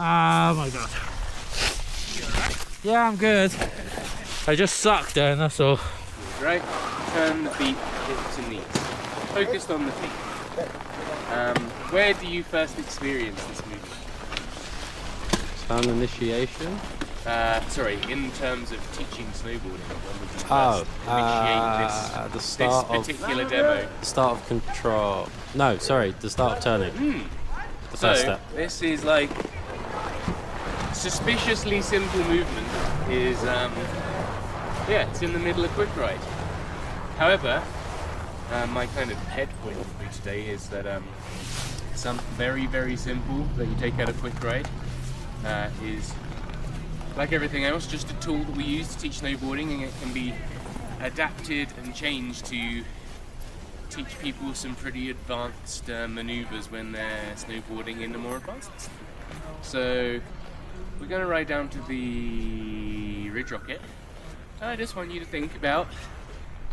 Oh my god. Yeah, I'm good. I just sucked then, that's all. Right, turn the feet, hips and knees. Focused on the feet. Where do you first experience this movement? Sound initiation? Sorry, in terms of teaching snowboarding, when would you The first start initiate this particular demo? The start of control. No, sorry, the start of turning. The first step. This is like suspiciously simple movement. Is yeah, it's in the middle of quick ride. However, my kind of head point for you today is that something very, very simple that you take out of quick ride is, like everything else, just a tool that we use to teach snowboarding, and it can be adapted and changed to teach people some pretty advanced maneuvers when they're snowboarding in the more advanced. So we're going to ride down to the ridge rocket. I just want you to think about,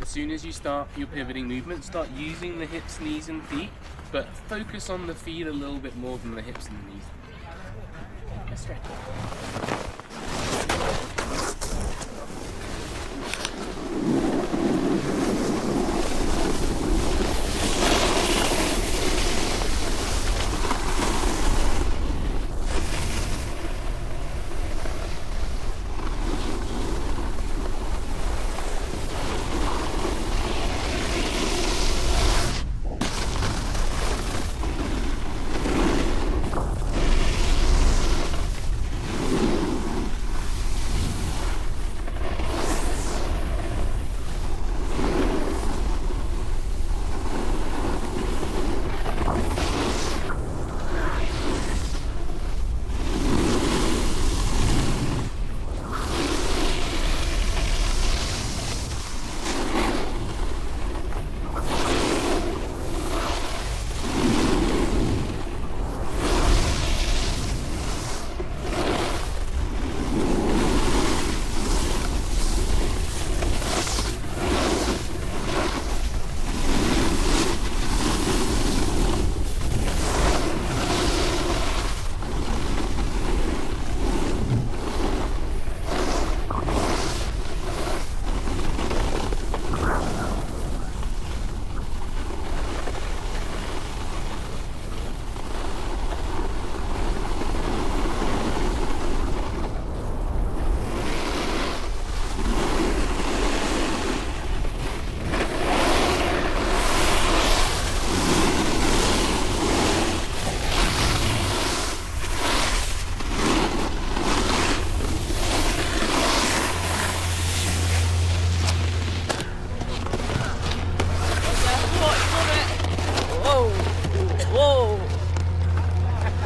as soon as you start your pivoting movement, start using the hips, knees and feet, but focus on the feet a little bit more than the hips and the knees. Let's stretch.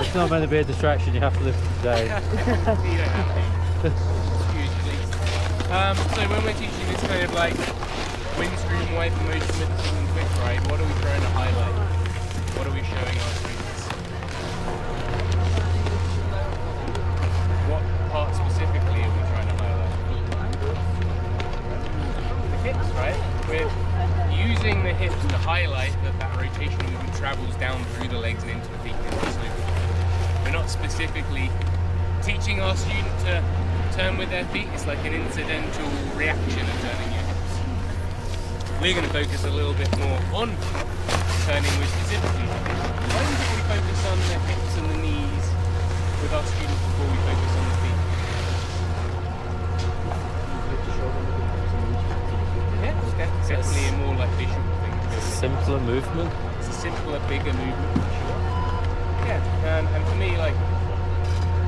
It's not meant to be a distraction, you have to live for today. So when we're teaching this kind of like windstream wipe motion with the and quick ride, what are we trying to highlight? What are we showing our students? What part specifically are we trying to highlight? The hips, right? We're using the hips to highlight that rotation movement travels down through the legs and into the feet. We're not specifically teaching our student to turn with their feet. It's like an incidental reaction of turning your hips. We're going to focus a little bit more on turning with specifically. Why don't we focus on the hips and the knees with our students before we focus on the feet? Yeah, it's definitely a more like visual thing. Simpler movement? It's a simpler, bigger movement for sure. Yeah, and for me, like,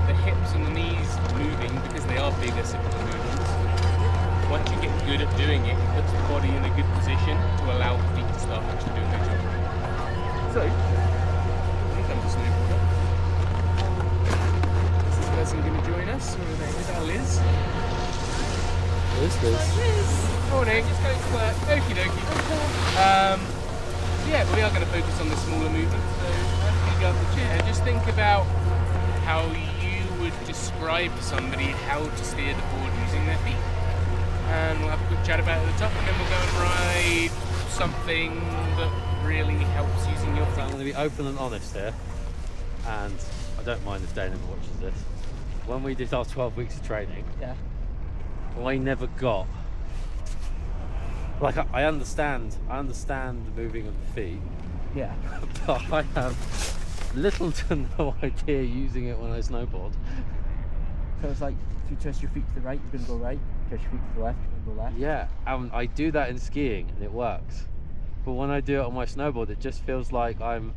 the hips and the knees moving, because they are bigger, simpler movements, once you get good at doing it, it puts the body in a good position to allow the feet to start actually doing their job. So, here comes the snowboarder. Is this person going to join us? Or is that Liz? Who's this? Morning, just going to work. Okie dokie. Yeah, we are going to focus on the smaller movements. So, as you go up the chair, just think about how you would describe to somebody how to steer the board using their feet. And we'll have a quick chat about it at the top, and then we'll go and ride something that really helps using your feet. I'm going to be open and honest here. and I don't mind if Dana watches this. When we did our 12 weeks of training, Yeah. I never got. Like I understand the moving of the feet, Yeah. but I have little to no idea using it when I snowboard. So it's like if you twist your feet to the right, you're gonna go right. Twist your feet to the left, you're gonna go left. Yeah, I do that in skiing and it works. But when I do it on my snowboard, it just feels like I'm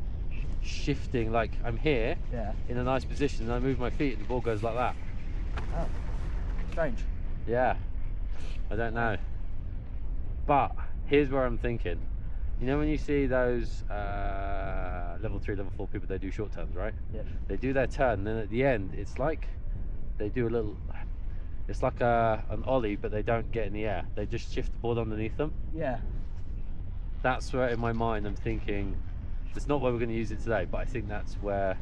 shifting, like I'm here Yeah. in a nice position and I move my feet and the ball goes like that. Oh. Strange. Yeah, I don't know. But here's where I'm thinking. You know when you see those level 3, level 4 people, they do short turns, right? Yeah. They do their turn, and then at the end, it's like they do a little. It's like an ollie, but they don't get in the air. They just shift the board underneath them. Yeah. That's where, in my mind, I'm thinking. It's not where we're going to use it today, but I think that's where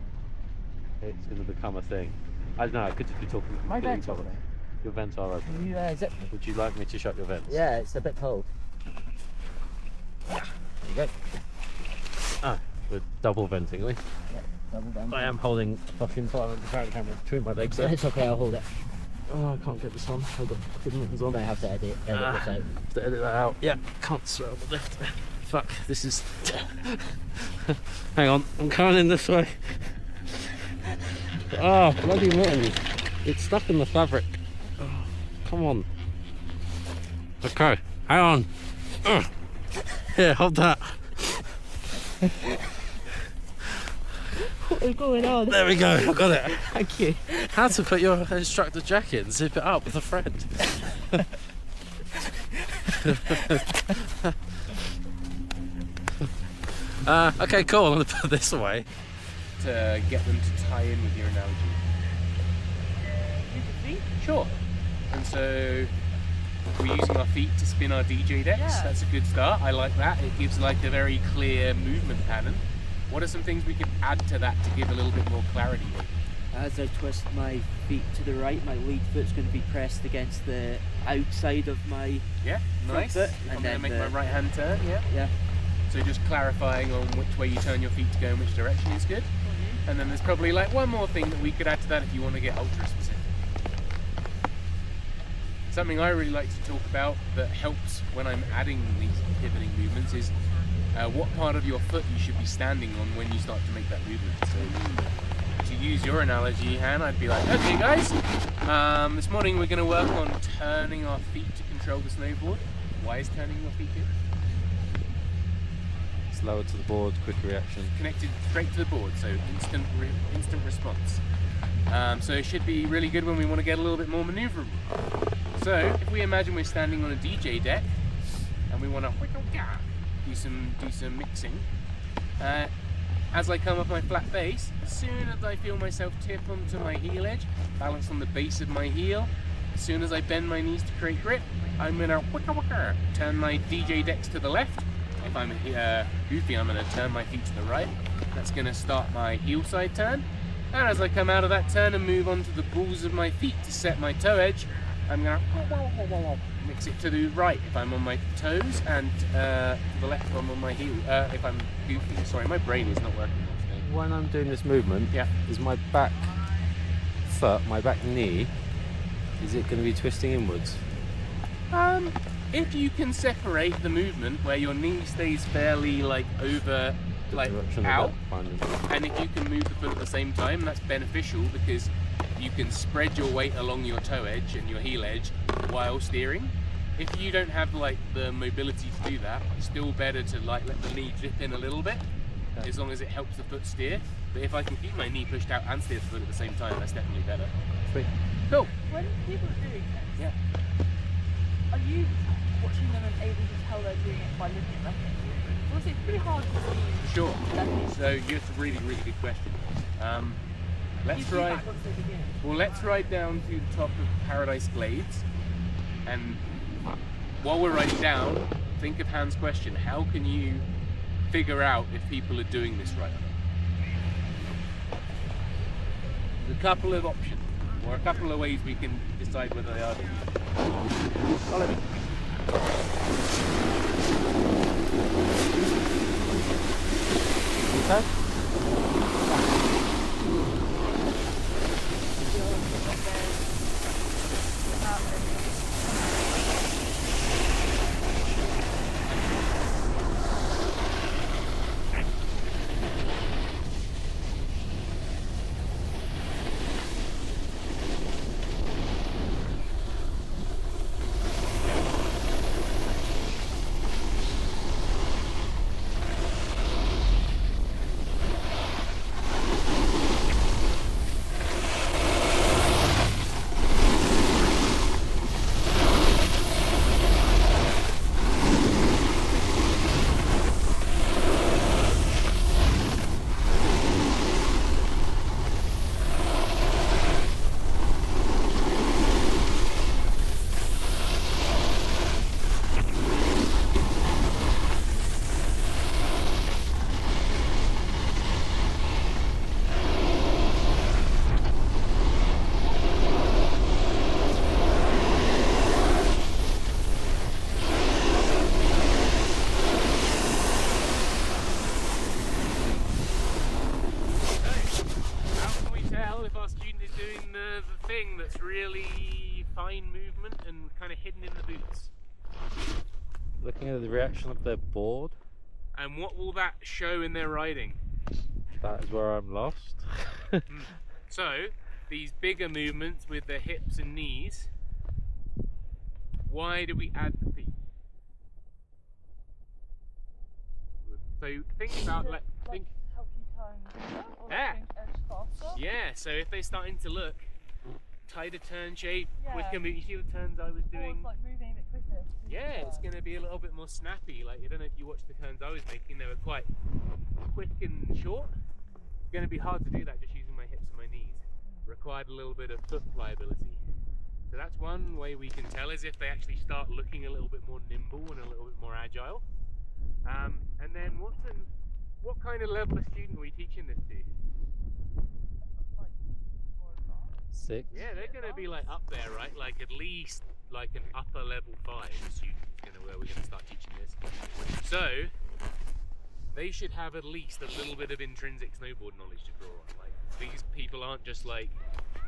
it's going to become a thing. I don't know. I could just be talking. My completely vents open. Your vents are open. Can you zip? Would you like me to shut your vents? Yeah, it's a bit cold. There you go. Ah, we're double venting, are we? Yeah, double down. I am holding a fucking parent camera between my legs there. It's okay, I'll hold it. Oh, I can't get this on. I've got fucking mittens on. I may have to edit this out. Have to edit that out. Yeah, can't swear on the lift. Fuck, this is... Hang on, I'm coming in this way. Oh, bloody mittens. It's stuck in the fabric. Oh, come on. Okay, hang on. Here, hold that. What is going on? There we go, I got it. Thank you. How to put your instructor jacket and zip it up with a friend. Okay, cool. I'm going to put this away. To get them to tie in with your analogy. Sure. And so we're using our feet to spin our DJ decks. Yeah. That's a good start. I like that. It gives like a very clear movement pattern. What are some things we can add to that to give a little bit more clarity? As I twist my feet to the right, my lead foot's going to be pressed against the outside of my Yeah, nice. foot, I'm and going to then make my right hand turn, yeah. yeah. So just clarifying on which way you turn your feet to go in which direction is good. And then there's probably like one more thing that we could add to that if you want to get ultra specific. Something I really like to talk about that helps when I'm adding these pivoting movements is what part of your foot you should be standing on when you start to make that movement. So to use your analogy, Han, I'd be like, okay guys, this morning we're going to work on turning our feet to control the snowboard. Why is turning your feet good? Slower to the board, quicker reaction. Connected straight to the board, so instant response. So it should be really good when we want to get a little bit more maneuverable. So if we imagine we're standing on a DJ deck and we want to do some mixing, as I come up my flat base, as soon as I feel myself tip onto my heel edge, balance on the base of my heel, as soon as I bend my knees to create grip, I'm going to turn my DJ decks to the left. If I'm goofy, I'm going to turn my feet to the right. That's going to start my heel side turn. And as I come out of that turn and move onto the balls of my feet to set my toe edge, I'm going to mix it to the right if I'm on my toes, and to the left if I'm on my heel. If I'm goofy, sorry, my brain is not working today. When I'm doing this movement, Yeah. is my back foot, my back knee, is it going to be twisting inwards? If you can separate the movement where your knee stays fairly like over, like Direction of out, that finding. and if you can move the foot at the same time, that's beneficial because you can spread your weight along your toe edge and your heel edge while steering. If you don't have like the mobility to do that, it's still better to like let the knee dip in a little bit, as long as it helps the foot steer. But if I can keep my knee pushed out and steer the foot at the same time, that's definitely better. Sweet. Cool. When people are doing this, Yeah. are you watching them and able to tell they're doing it by looking at them? Obviously, it's pretty hard to see. Sure. Definitely. So it's a really, really good question. Let's You see ride. that once they begin. Well, let's ride down to the top of Paradise Glades, and while we're riding down, think of Han's question. How can you figure out if people are doing this right or not? There's a couple of options, or a couple of ways we can decide whether they are doing it. Follow me. Okay. the thing that's really fine movement and kind of hidden in the boots. Looking at the reaction of their board, And what will that show in their riding? that is where I'm lost. So, these bigger movements with the hips and knees, why do we add the feet? So think about, think, help you turn or Yeah. change edge faster. yeah, so if they're starting to look tighter turn shape, Yeah. quicker move, you see the turns I was Or doing? it's like moving a bit quicker. Yeah, it's going to be a little bit more snappy. Like, I don't know if you watched the turns I was making, they were quite quick and short. Going to be hard to do that just using my hips and my knees. Required a little bit of foot pliability. So that's one way we can tell, is if they actually start looking a little bit more nimble and a little bit more agile. And then what kind of level of student are we teaching this to? Like more advanced. 6. Yeah, they're going to be like up there, right? Like at least like an upper level 5 student is where we're going to start teaching this. So they should have at least a little bit of intrinsic snowboard knowledge to draw on. Like, these people aren't just like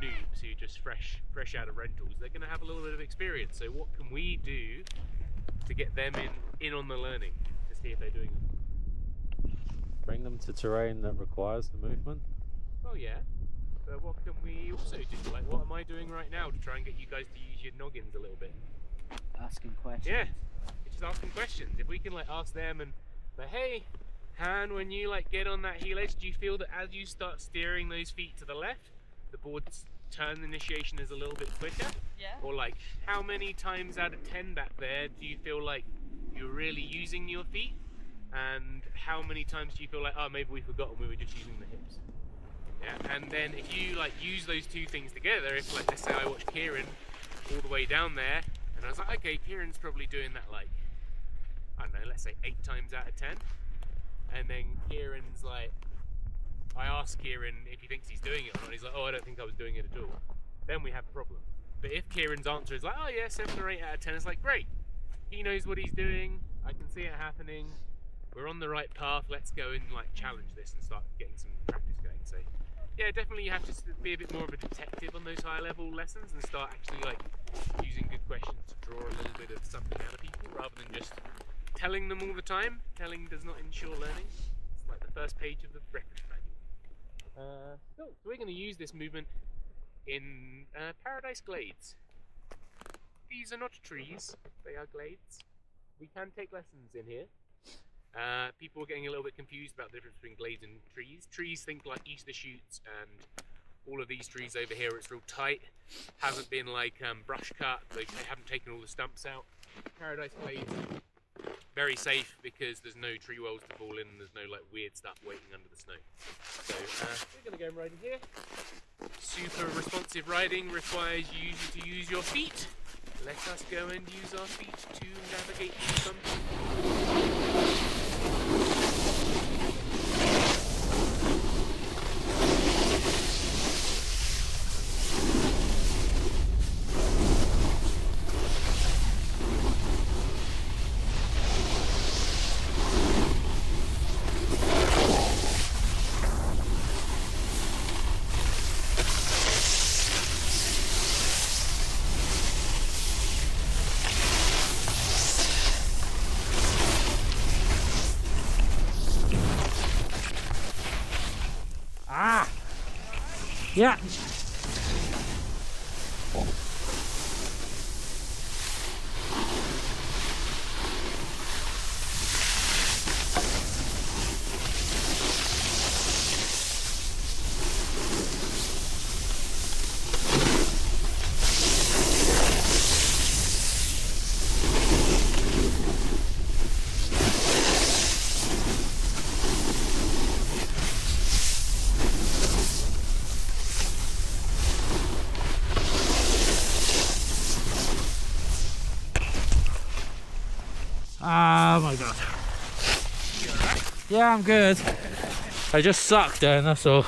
noobs who just fresh out of rentals. They're going to have a little bit of experience. So what can we do to get them in on the learning to see if they're doing it? Bring them to terrain that requires the movement. Oh yeah. But what can we also do? Like, what am I doing right now to try and get you guys to use your noggins a little bit? Asking questions. Yeah, it's just asking questions. If we can like ask them and like, hey, Han, when you like get on that heel edge, do you feel that as you start steering those feet to the left, the board's turn initiation is a little bit quicker? Yeah. Or like, how many times out of 10 back there do you feel like you're really using your feet? And how many times do you feel like, oh, maybe we forgot and we were just using the hips? Yeah, and then if you like use those two things together, if like, let's say I watched Kieran all the way down there, and I was like, okay, Kieran's probably doing that like, I don't know, let's say 8 times out of 10. And then Kieran's like, I asked Kieran if he thinks he's doing it or not, he's like, oh, I don't think I was doing it at all. Then we have a problem. But if Kieran's answer is like, oh yeah, 7 or 8 out of 10, it's like, great. He knows what he's doing, I can see it happening, we're on the right path, let's go and like challenge this and start getting some practice going. So yeah, definitely you have to be a bit more of a detective on those higher level lessons and start actually like using good questions to draw a little bit of something out of people rather than just telling them all the time. Telling does not ensure learning. It's like the first page of the reference manual. So we're going to use this movement in Paradise Glades. These are not trees, they are glades. We can take lessons in here. People are getting a little bit confused about the difference between glades and trees. Trees, think like Easter shoots and all of these trees over here, it's real tight. Hasn't been like brush cut, they haven't taken all the stumps out. Paradise Glades, very safe because there's no tree wells to fall in and there's no like weird stuff waiting under the snow. So we're going to go riding here. Super responsive riding requires you to use your feet. Let us go and use our feet to navigate through something. Yeah. Oh my god. Yeah, I'm good. I just sucked then, that's all.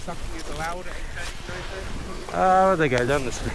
Sucking is allowed at 8:30. Oh, there they go, down the street.